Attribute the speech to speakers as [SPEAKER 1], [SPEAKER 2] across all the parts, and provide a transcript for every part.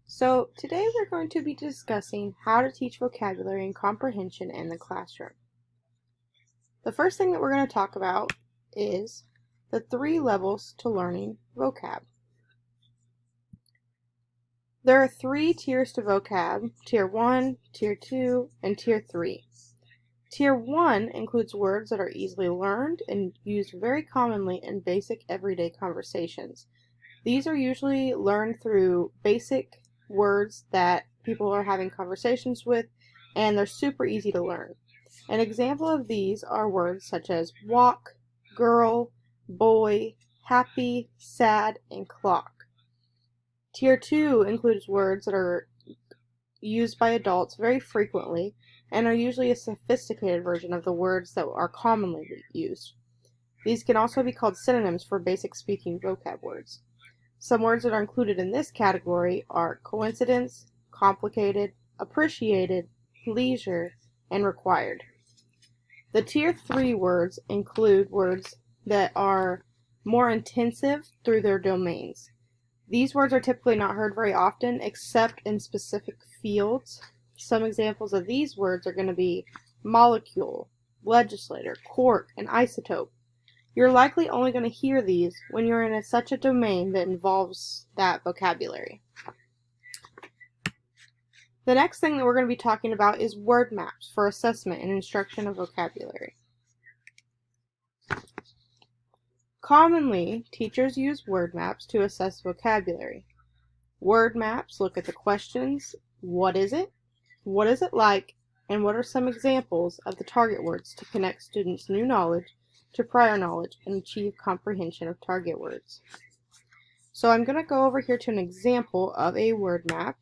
[SPEAKER 1] So today we're going to be discussing how to teach vocabulary and comprehension in the classroom. The first thing that we're going to talk about is the 3 levels to learning vocab. There are 3 tiers to vocab: Tier 1, Tier 2, and Tier 3. Tier 1 includes words that are easily learned and used very commonly in basic everyday conversations. These are usually learned through basic words that people are having conversations with, and they're super easy to learn. An example of these are words such as walk, girl, boy, happy, sad, and clock. Tier 2 includes words that are used by adults very frequently and are usually a sophisticated version of the words that are commonly used. These can also be called synonyms for basic speaking vocab words. Some words that are included in this category are coincidence, complicated, appreciated, leisure, and required. The Tier 3 words include words that are more intensive through their domains. These words are typically not heard very often except in specific fields. Some examples of these words are going to be molecule, legislator, court, and isotope. You're likely only going to hear these when you're in such a domain that involves that vocabulary. The next thing that we're going to be talking about is word maps for assessment and instruction of vocabulary. Commonly, teachers use word maps to assess vocabulary. Word maps look at the questions: what is it like, and what are some examples of the target words to connect students' new knowledge to prior knowledge and achieve comprehension of target words. So I'm going to go over here to an example of a word map.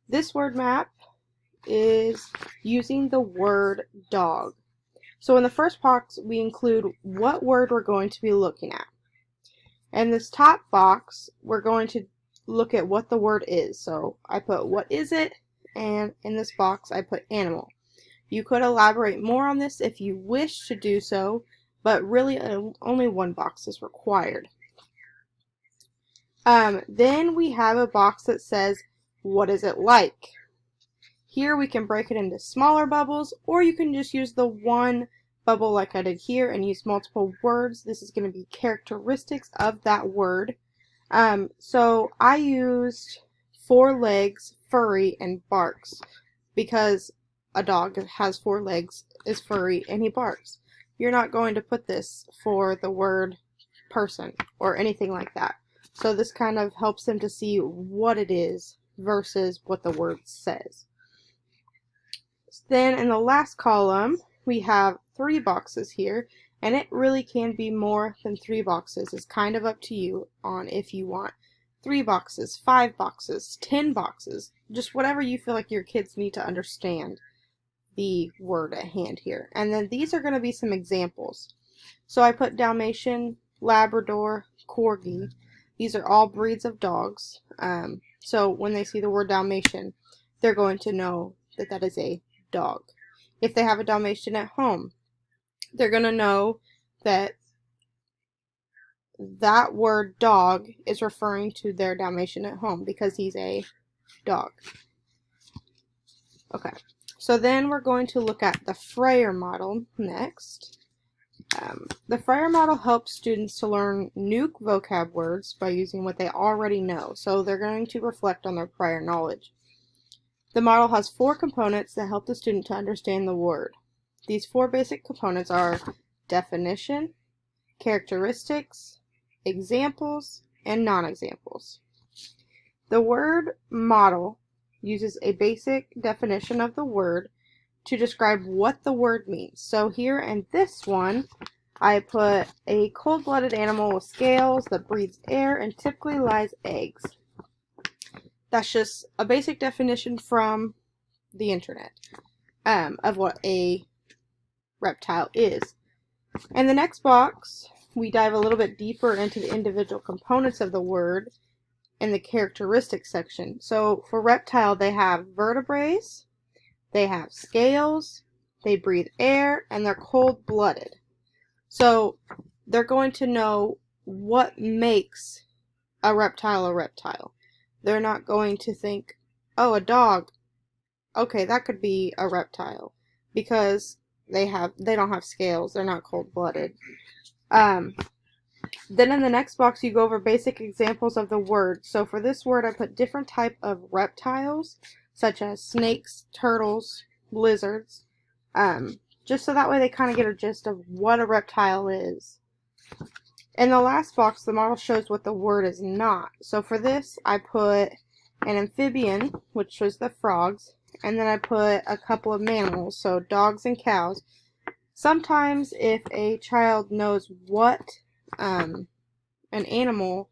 [SPEAKER 1] This word map is using the word dog. So in the first box, we include what word we're going to be looking at. In this top box, we're going to look at what the word is. So I put what is it, and in this box I put animal. You could elaborate more on this if you wish to do so, but really only one box is required. Then we have a box that says, what is it like? Here we can break it into smaller bubbles, or you can just use the one bubble like I did here and use multiple words. This is going to be characteristics of that word. So I used 4 legs, furry, and barks because a dog has 4 legs, is furry, and he barks. You're not going to put this for the word person or anything like that. So this kind of helps them to see what it is versus what the word says. Then in the last column, we have 3 boxes here, and it really can be more than 3 boxes. It's kind of up to you on if you want 3 boxes, 5 boxes, 10 boxes, just whatever you feel like your kids need to understand the word at hand here. And then these are going to be some examples. So I put Dalmatian, Labrador, Corgi. These are all breeds of dogs. So when they see the word Dalmatian, they're going to know that that is a dog. If they have a Dalmatian at home, they're going to know that that word dog is referring to their Dalmatian at home because he's a dog. Okay, so then we're going to look at the Freyer model next. The Freyer model helps students to learn new vocab words by using what they already know, so they're going to reflect on their prior knowledge. The model has 4 components that help the student to understand the word. These 4 basic components are definition, characteristics, examples, and non-examples. The word model uses a basic definition of the word to describe what the word means. So here in this one, I put a cold-blooded animal with scales that breathes air and typically lays eggs. That's just a basic definition from the internet of what a reptile is. In the next box, we dive a little bit deeper into the individual components of the word in the characteristics section. So for reptile, they have vertebrae, they have scales, they breathe air, and they're cold-blooded. So they're going to know what makes a reptile a reptile. they're not going to think, oh, a dog, okay, that could be a reptile, because they don't have scales, they're not cold-blooded. Then in the next box you go over basic examples of the word. So for this word I put different type of reptiles, such as snakes, turtles, lizards, just so that way they kind of get a gist of what a reptile is. In the last box, the model shows what the word is not. So for this, I put an amphibian, which was the frogs, and then I put a couple of mammals, so dogs and cows. Sometimes if a child knows what an animal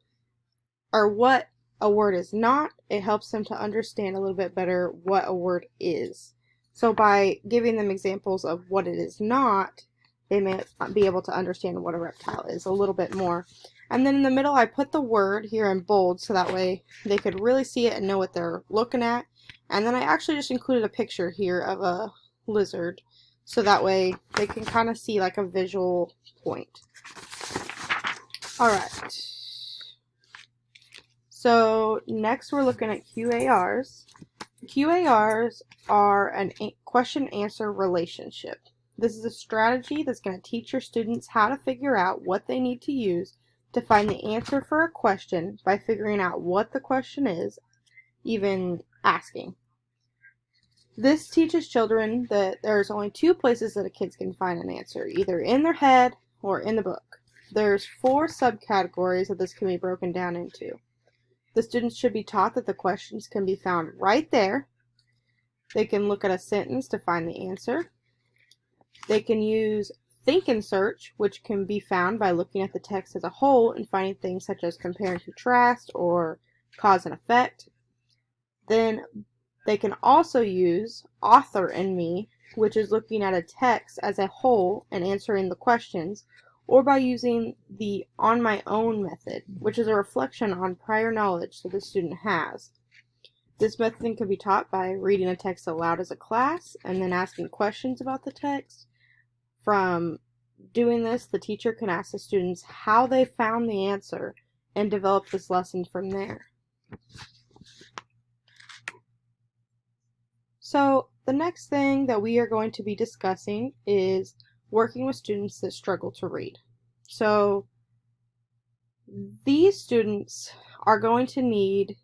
[SPEAKER 1] or what a word is not, it helps them to understand a little bit better what a word is. So by giving them examples of what it is not, they may be able to understand what a reptile is a little bit more. And then in the middle I put the word here in bold so that way they could really see it and know what they're looking at. And then I actually just included a picture here of a lizard so that way they can kind of see like a visual point. Alright, so next we're looking at QARs. QARs are a question-answer relationship. This is a strategy that's going to teach your students how to figure out what they need to use to find the answer for a question by figuring out what the question is, even asking. This teaches children that there's only two places that a kid can find an answer, either in their head or in the book. There's 4 subcategories that this can be broken down into. The students should be taught that the questions can be found right there. They can look at a sentence to find the answer. They can use think and search, which can be found by looking at the text as a whole and finding things such as compare and contrast or cause and effect. Then they can also use author and me, which is looking at a text as a whole and answering the questions, or by using the on my own method, which is a reflection on prior knowledge that the student has. This method can be taught by reading a text aloud as a class and then asking questions about the text. From doing this, the teacher can ask the students how they found the answer and develop this lesson from there. So the next thing that we are going to be discussing is working with students that struggle to read. So these students are going to need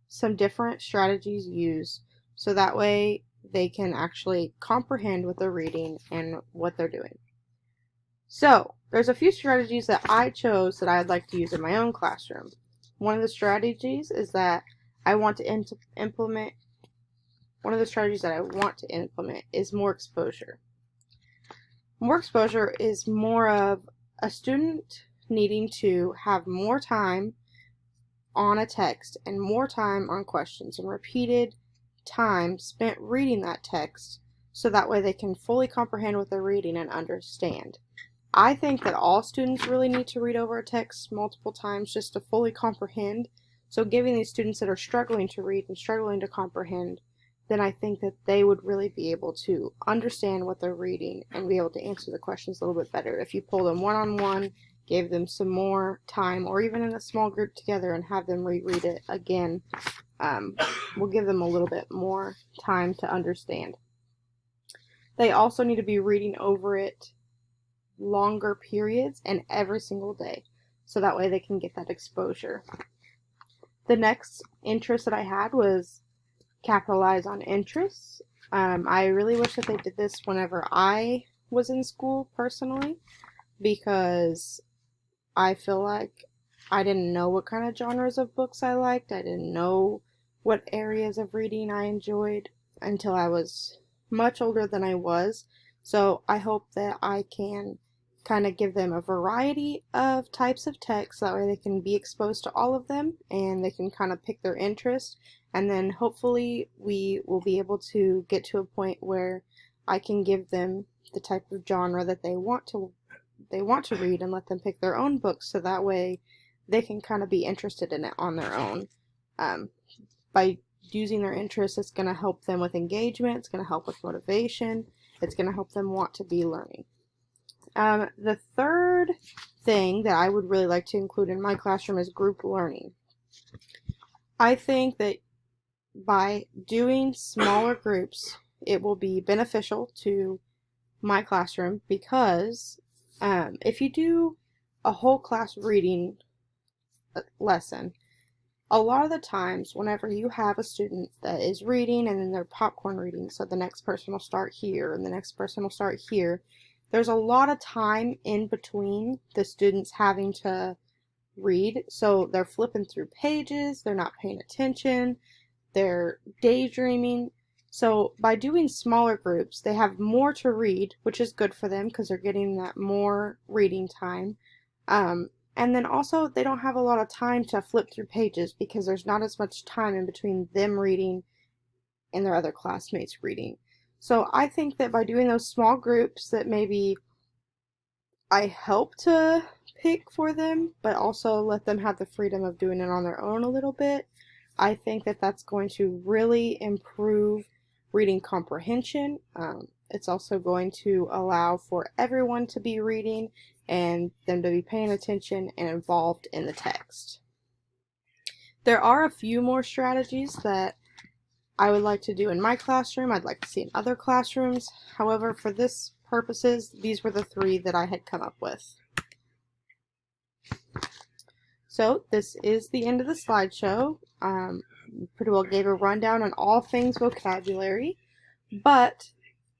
[SPEAKER 1] some different strategies used so that way they can actually comprehend what they're reading and what they're doing. So there's a few strategies that I chose that I'd like to use in my own classroom. One of the strategies is that I want to implement is more exposure. More exposure is more of a student needing to have more time on a text and more time on questions and repeated time spent reading that text so that way they can fully comprehend what they're reading and understand. I think that all students really need to read over a text multiple times just to fully comprehend. So giving these students that are struggling to read and struggling to comprehend, then I think that they would really be able to understand what they're reading and be able to answer the questions a little bit better. If you pull them one-on-one, gave them some more time, or even in a small group together and have them reread it again, will give them a little bit more time to understand. They also need to be reading over it longer periods and every single day, so that way they can get that exposure. The next interest that I had was capitalize on interests. I really wish that they did this whenever I was in school personally, because I feel like I didn't know what kind of genres of books I liked. I didn't know what areas of reading I enjoyed until I was much older than I was. So I hope that I can kind of give them a variety of types of text, that way they can be exposed to all of them and they can kind of pick their interest, and then hopefully we will be able to get to a point where I can give them the type of genre that they want to read and let them pick their own books, so that way they can kind of be interested in it on their own. By using their interests, it's going to help them with engagement, it's going to help with motivation, it's going to help them want to be learning. The third thing that I would really like to include in my classroom is group learning. I think that by doing smaller groups, it will be beneficial to my classroom because if you do a whole class reading lesson, a lot of the times whenever you have a student that is reading and then they're popcorn reading, so the next person will start here and the next person will start here, there's a lot of time in between the students having to read, so they're flipping through pages, they're not paying attention, they're daydreaming. So by doing smaller groups, they have more to read, which is good for them because they're getting that more reading time. And then also they don't have a lot of time to flip through pages because there's not as much time in between them reading and their other classmates reading. So I think that by doing those small groups that maybe I help to pick for them, but also let them have the freedom of doing it on their own a little bit, I think that that's going to really improve reading comprehension. It's also going to allow for everyone to be reading and them to be paying attention and involved in the text. There are a few more strategies that I would like to do in my classroom. I'd like to see in other classrooms. However, for this purposes, these were the 3 that I had come up with. So this is the end of the slideshow. Pretty well gave a rundown on all things vocabulary, but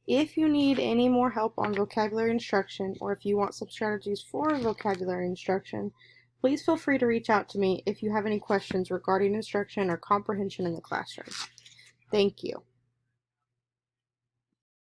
[SPEAKER 1] if you need any more help on vocabulary instruction, or if you want some strategies for vocabulary instruction, please feel free to reach out to me if you have any questions regarding instruction or comprehension in the classroom. Thank you.